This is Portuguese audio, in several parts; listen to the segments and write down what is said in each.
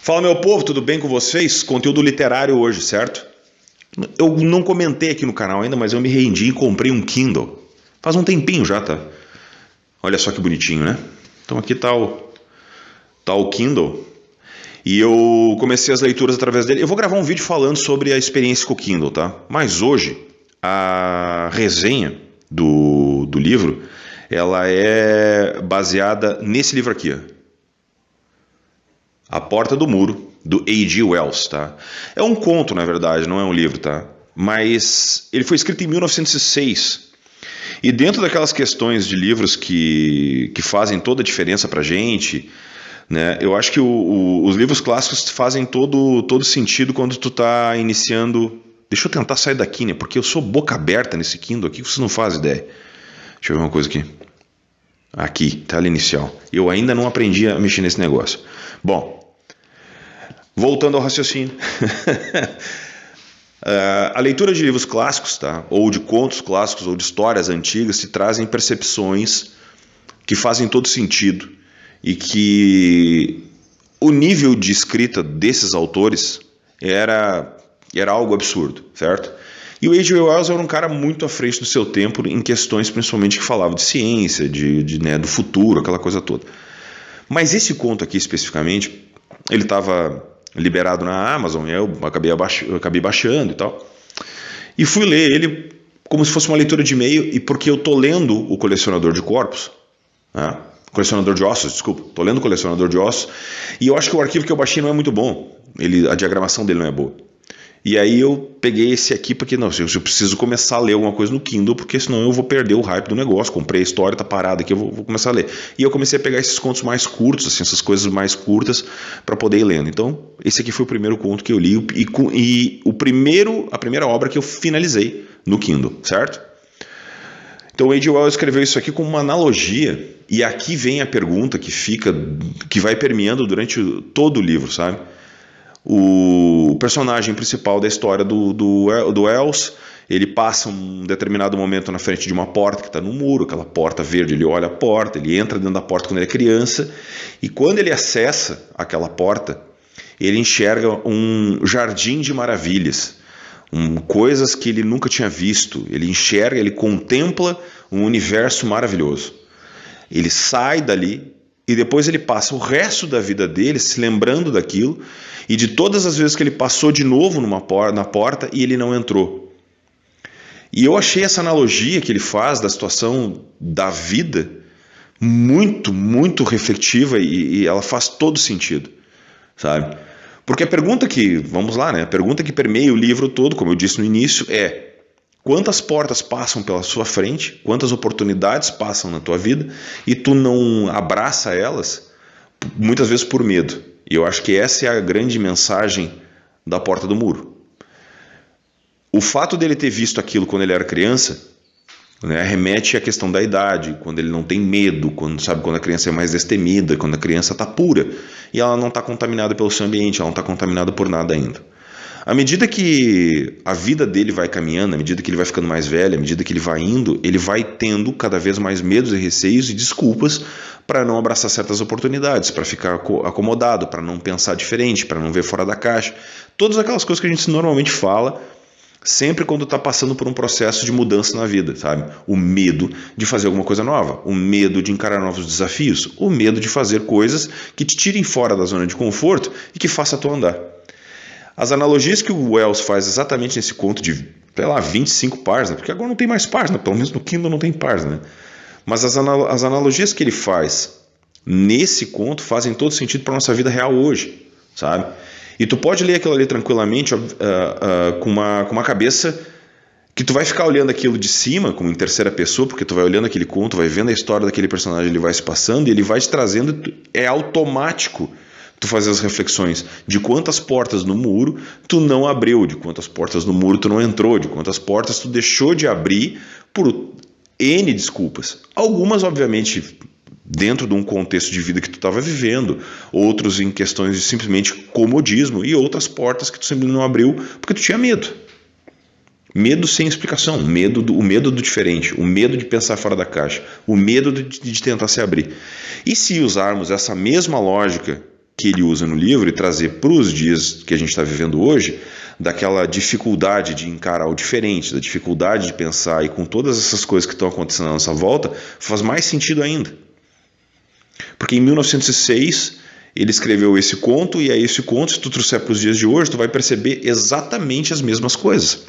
Fala, meu povo, tudo bem com vocês? Conteúdo literário hoje, certo? Eu não comentei aqui no canal ainda, mas eu me rendi e comprei um Kindle. Faz um tempinho já, tá? Olha só que bonitinho, né? Então aqui tá o Kindle. E eu comecei as leituras através dele. Eu vou gravar um vídeo falando sobre a experiência com o Kindle, tá? Mas hoje, a resenha do livro, ela é baseada nesse livro aqui, ó. A Porta do Muro, do A.G. Wells, tá? É um conto, na verdade, não é um livro, tá? Mas ele foi escrito em 1906. E dentro daquelas questões de livros que fazem toda a diferença pra gente, né? Eu acho que os livros clássicos fazem todo sentido quando tu tá iniciando. Deixa eu tentar sair daqui, né? Porque eu sou boca aberta nesse Kindle aqui, você não faz ideia. Deixa eu ver uma coisa aqui. Aqui, tela inicial. Eu ainda não aprendi a mexer nesse negócio. Bom, voltando ao raciocínio. A leitura de livros clássicos, tá? Ou de contos clássicos, ou de histórias antigas, te trazem percepções que fazem todo sentido e que o nível de escrita desses autores era algo absurdo, certo? E o A.G. Wells era um cara muito à frente do seu tempo em questões principalmente que falavam de ciência, né, do futuro, aquela coisa toda. Mas esse conto aqui especificamente, ele estava liberado na Amazon, e eu acabei baixando e tal. E fui ler ele como se fosse uma leitura de e-mail, e porque eu tô lendo o Colecionador de Corpos, né? Colecionador de Ossos, desculpa. Tô lendo o Colecionador de Ossos, e eu acho que o arquivo que eu baixei não é muito bom. A diagramação dele não é boa. E aí eu peguei esse aqui porque não, eu preciso começar a ler alguma coisa no Kindle, porque senão eu vou perder o hype do negócio. Comprei a história, tá parada aqui, eu vou começar a ler. E eu comecei a pegar esses contos mais curtos, assim, essas coisas mais curtas para poder ir lendo. Então, esse aqui foi o primeiro conto que eu li e a primeira obra que eu finalizei no Kindle, certo? Então o A.G. Wells escreveu isso aqui como uma analogia, e aqui vem a pergunta que vai permeando durante todo o livro, sabe? O personagem principal da história do Wells, ele passa um determinado momento na frente de uma porta que está no muro, aquela porta verde, ele olha a porta, ele entra dentro da porta quando ele é criança, e quando ele acessa aquela porta, ele enxerga um jardim de maravilhas, coisas que ele nunca tinha visto. Ele enxerga, ele contempla um universo maravilhoso. Ele sai dali e depois ele passa o resto da vida dele se lembrando daquilo e de todas as vezes que ele passou de novo na porta e ele não entrou. E eu achei essa analogia que ele faz da situação da vida muito, muito reflexiva, e ela faz todo sentido, sabe? Porque a pergunta vamos lá, né? A pergunta que permeia o livro todo, como eu disse no início, é: quantas portas passam pela sua frente, quantas oportunidades passam na tua vida e tu não abraça elas, muitas vezes por medo. E eu acho que essa é a grande mensagem da Porta do Muro. O fato dele ter visto aquilo quando ele era criança, né, remete à questão da idade, quando ele não tem medo, quando a criança é mais destemida, quando a criança está pura e ela não está contaminada pelo seu ambiente, ela não está contaminada por nada ainda. À medida que a vida dele vai caminhando, à medida que ele vai ficando mais velho, à medida que ele vai indo, ele vai tendo cada vez mais medos e receios e desculpas para não abraçar certas oportunidades, para ficar acomodado, para não pensar diferente, para não ver fora da caixa. Todas aquelas coisas que a gente normalmente fala sempre quando está passando por um processo de mudança na vida, sabe? O medo de fazer alguma coisa nova, o medo de encarar novos desafios, o medo de fazer coisas que te tirem fora da zona de conforto e que faça tu andar. As analogias que o Wells faz exatamente nesse conto de, 25 páginas, porque agora não tem mais página, pelo menos no Kindle não tem página, né? Mas as analogias que ele faz nesse conto fazem todo sentido para a nossa vida real hoje, sabe? E tu pode ler aquilo ali tranquilamente, com uma cabeça que tu vai ficar olhando aquilo de cima, como em terceira pessoa, porque tu vai olhando aquele conto, vai vendo a história daquele personagem, ele vai se passando e ele vai te trazendo, é automático tu fazer as reflexões de quantas portas no muro tu não abriu, de quantas portas no muro tu não entrou, de quantas portas tu deixou de abrir por N desculpas. Algumas, obviamente, dentro de um contexto de vida que tu estava vivendo, outros em questões de simplesmente comodismo, e outras portas que tu simplesmente não abriu porque tu tinha medo. Medo sem explicação, o medo do diferente, o medo de pensar fora da caixa, o medo de tentar se abrir. E se usarmos essa mesma lógica que ele usa no livro e trazer para os dias que a gente está vivendo hoje, daquela dificuldade de encarar o diferente, da dificuldade de pensar, e com todas essas coisas que estão acontecendo à nossa volta, faz mais sentido ainda. Porque em 1906 ele escreveu esse conto, e aí esse conto, se tu trouxer para os dias de hoje, tu vai perceber exatamente as mesmas coisas,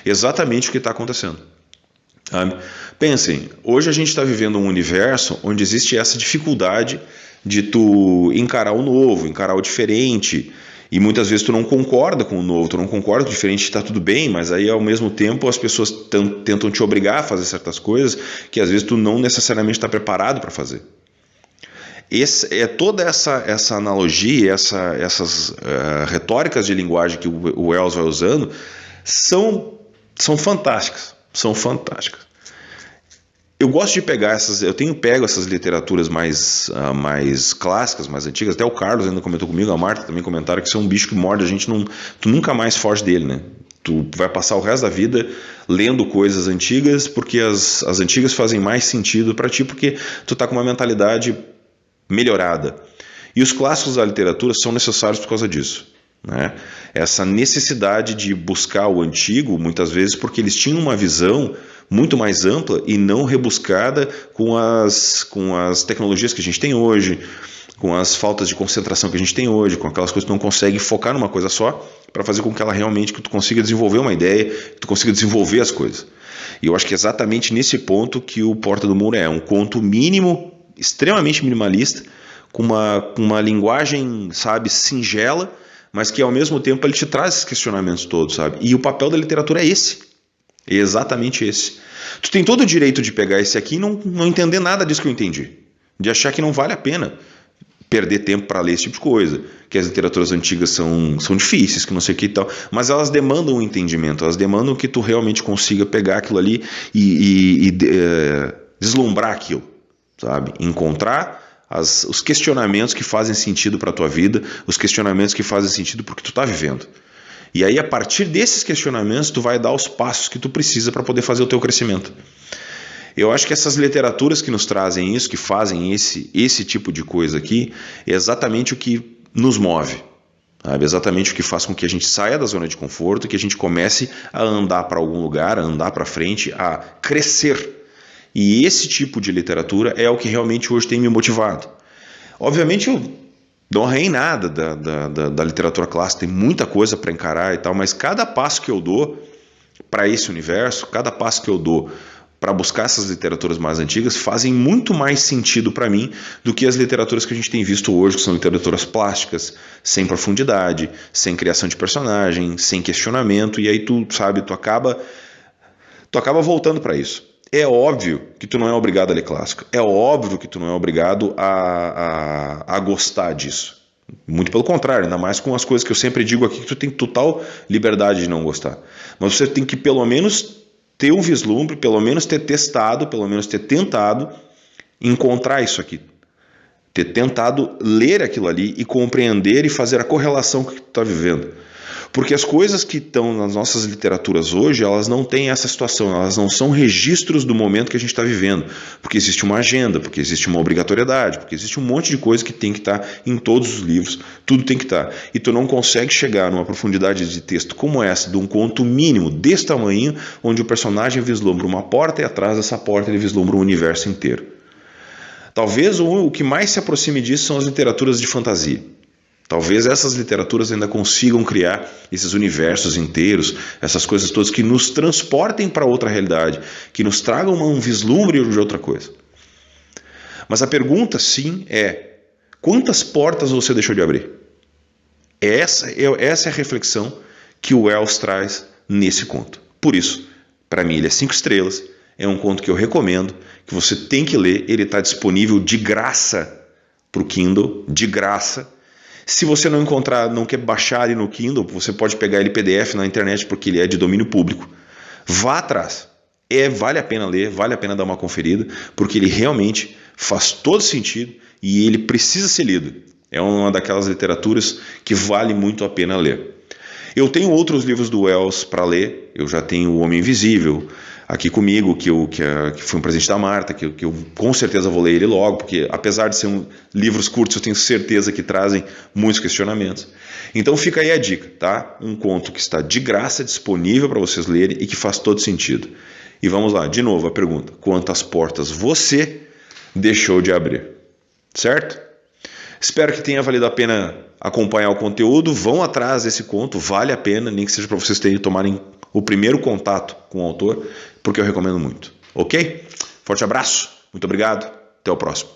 exatamente o que está acontecendo. Sabe? Pensem, hoje a gente está vivendo um universo onde existe essa dificuldade de tu encarar o novo, encarar o diferente, e muitas vezes tu não concorda com o novo, tu não concorda com o diferente, está tudo bem, mas aí ao mesmo tempo as pessoas tentam te obrigar a fazer certas coisas que às vezes tu não necessariamente está preparado para fazer. Toda essa analogia, essas retóricas de linguagem que o Wells vai usando são fantásticas, são fantásticas. Eu gosto de pegar eu tenho pego essas literaturas mais clássicas, mais antigas. Até o Carlos ainda comentou comigo, a Marta também comentaram que isso é um bicho que morde a gente, tu nunca mais foge dele, né? Tu vai passar o resto da vida lendo coisas antigas, porque as antigas fazem mais sentido para ti, porque tu tá com uma mentalidade melhorada. E os clássicos da literatura são necessários por causa disso, né? Essa necessidade de buscar o antigo, muitas vezes porque eles tinham uma visão muito mais ampla e não rebuscada com as tecnologias que a gente tem hoje, com as faltas de concentração que a gente tem hoje, com aquelas coisas que tu não consegue focar numa coisa só para fazer com que ela realmente, que tu consiga desenvolver uma ideia, que tu consiga desenvolver as coisas. E eu acho que é exatamente nesse ponto que o Porta do Muro é um conto mínimo, extremamente minimalista, com uma linguagem, sabe, singela, mas que ao mesmo tempo ele te traz esses questionamentos todos, sabe? E o papel da literatura é esse. É exatamente esse. Tu tem todo o direito de pegar esse aqui e não entender nada disso que eu entendi. De achar que não vale a pena perder tempo para ler esse tipo de coisa. Que as literaturas antigas são difíceis, que não sei o que e tal. Mas elas demandam um entendimento. Elas demandam que tu realmente consiga pegar aquilo ali e deslumbrar aquilo, sabe? Encontrar os questionamentos que fazem sentido para a tua vida, os questionamentos que fazem sentido para o que tu está vivendo. E aí, a partir desses questionamentos, tu vai dar os passos que tu precisa para poder fazer o teu crescimento. Eu acho que essas literaturas que nos trazem isso, que fazem esse tipo de coisa aqui, é exatamente o que nos move. Sabe? Exatamente o que faz com que a gente saia da zona de conforto, que a gente comece a andar para algum lugar, a andar para frente, a crescer. E esse tipo de literatura é o que realmente hoje tem me motivado. Obviamente, eu não arranhei nada da literatura clássica, tem muita coisa para encarar e tal, mas cada passo que eu dou para esse universo, cada passo que eu dou para buscar essas literaturas mais antigas, fazem muito mais sentido para mim do que as literaturas que a gente tem visto hoje, que são literaturas plásticas, sem profundidade, sem criação de personagem, sem questionamento, e aí tu acaba voltando para isso. É óbvio que tu não é obrigado a ler clássico. É óbvio que tu não é obrigado a gostar disso. Muito pelo contrário, ainda mais com as coisas que eu sempre digo aqui, que tu tem total liberdade de não gostar. Mas você tem que pelo menos ter um vislumbre, pelo menos ter testado, pelo menos ter tentado encontrar isso aqui. Ter tentado ler aquilo ali e compreender e fazer a correlação com o que tu está vivendo. Porque as coisas que estão nas nossas literaturas hoje, elas não têm essa situação, elas não são registros do momento que a gente está vivendo. Porque existe uma agenda, porque existe uma obrigatoriedade, porque existe um monte de coisa que tem que estar em todos os livros, tudo tem que estar. E tu não consegue chegar numa profundidade de texto como essa, de um conto mínimo desse tamanho, onde o personagem vislumbra uma porta e atrás dessa porta ele vislumbra um universo inteiro. Talvez o que mais se aproxime disso são as literaturas de fantasia. Talvez essas literaturas ainda consigam criar esses universos inteiros, essas coisas todas que nos transportem para outra realidade, que nos tragam um vislumbre de outra coisa. Mas a pergunta, sim, é: quantas portas você deixou de abrir? Essa é a reflexão que o Wells traz nesse conto. Por isso, para mim ele é 5 estrelas, é um conto que eu recomendo, que você tem que ler, ele está disponível de graça para o Kindle, de graça. Se você não encontrar, não quer baixar ele no Kindle, você pode pegar ele PDF na internet, porque ele é de domínio público. Vá atrás. Vale a pena ler, vale a pena dar uma conferida, porque ele realmente faz todo sentido e ele precisa ser lido. É uma daquelas literaturas que vale muito a pena ler. Eu tenho outros livros do Wells para ler. Eu já tenho O Homem Invisível aqui comigo, que foi um presente da Marta, que eu com certeza vou ler ele logo, porque apesar de ser livros curtos, eu tenho certeza que trazem muitos questionamentos. Então fica aí a dica, tá? Um conto que está de graça disponível para vocês lerem e que faz todo sentido. E vamos lá, de novo a pergunta: quantas portas você deixou de abrir? Certo? Espero que tenha valido a pena acompanhar o conteúdo. Vão atrás desse conto, vale a pena, nem que seja para vocês tomarem o primeiro contato com o autor, porque eu recomendo muito. Ok? Forte abraço, muito obrigado, até o próximo.